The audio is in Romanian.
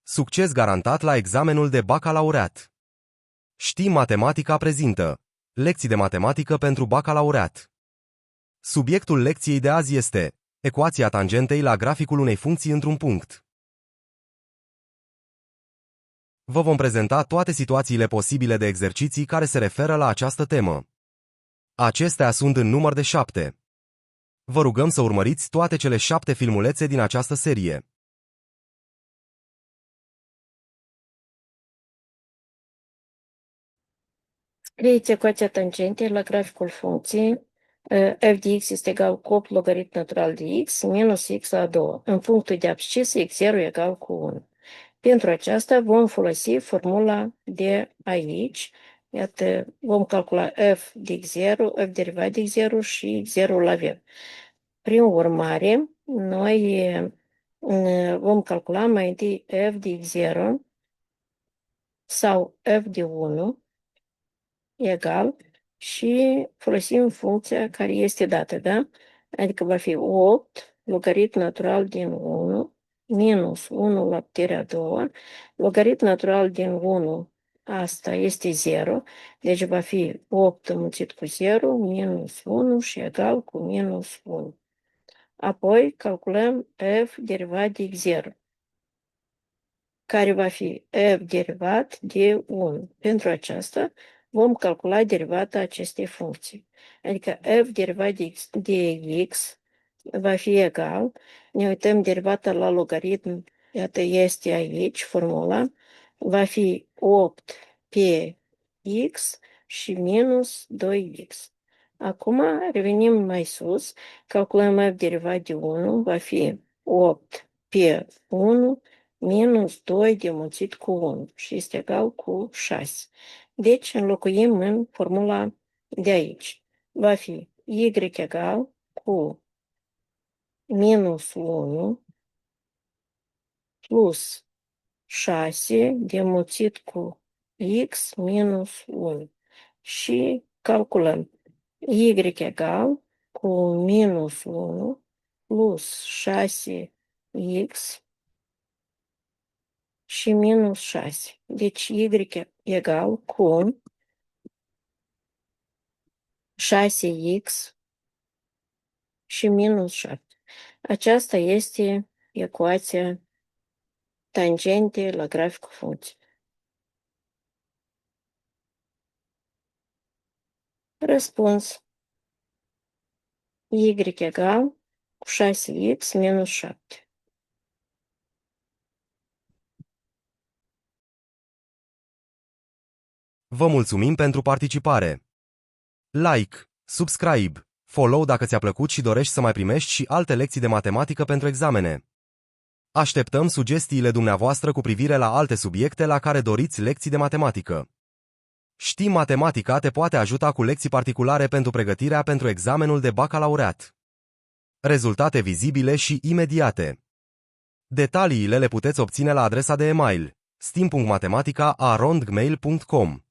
Succes garantat la examenul de bacalaureat. Știi Matematica prezintă lecții de matematică pentru bacalaureat. Subiectul lecției de azi este ecuația tangentei la graficul unei funcții într-un punct. Vă vom prezenta toate situațiile posibile de exerciții care se referă la această temă. Acestea sunt în număr de 7. Vă rugăm să urmăriți toate cele 7 filmulețe din această serie. Scrieți ecuația tangentei la graficul funcției f de x este egal cu 8 logaritm natural de x minus x la 2, în punctul de abscisă x0 egal cu 1. Pentru aceasta vom folosi formula de aici. Iată, vom calcula f de x0, f derivat de x0 și x0 îl avem. Prin urmare, noi vom calcula mai întâi f de x0 sau f de 1 egal și folosim funcția care este dată, da? Adică va fi 8 logaritm natural din 1 minus 1 la puterea a doua, logaritm natural din 1, asta este 0, deci va fi 8 înmulțit cu 0 minus 1 și egal cu minus 1. Apoi calculăm f derivat de x0, care va fi f derivat de 1. Pentru aceasta vom calcula derivata acestei funcții. Adică f derivat de x va fi egal, ne uităm derivata la logaritm, iată este aici formula, va fi 8 pe x și minus 2x. Acum revenim mai sus, calculăm f derivat de 1, va fi 8 pe 1 minus 2 de mulțit cu 1 și este egal cu 6. Deci înlocuim în formula de aici. Va fi y egal cu minus 1 plus 6 de mulțit cu x minus 1. Și calculăm y egal cu minus 1 plus 6x și minus 6. Deci y egal cu 6x și minus 7. Aceasta este ecuația tangentei la graficul funcției. Răspuns. Y egal cu 6x minus 7. Vă mulțumim pentru participare. Like, subscribe, follow dacă ți-a plăcut și dorești să mai primești și alte lecții de matematică pentru examene. Așteptăm sugestiile dumneavoastră cu privire la alte subiecte la care doriți lecții de matematică. Știi Matematica te poate ajuta cu lecții particulare pentru pregătirea pentru examenul de bacalaureat. Rezultate vizibile și imediate. Detaliile le puteți obține la adresa de e-mail stim.matematica@rondgmail.com.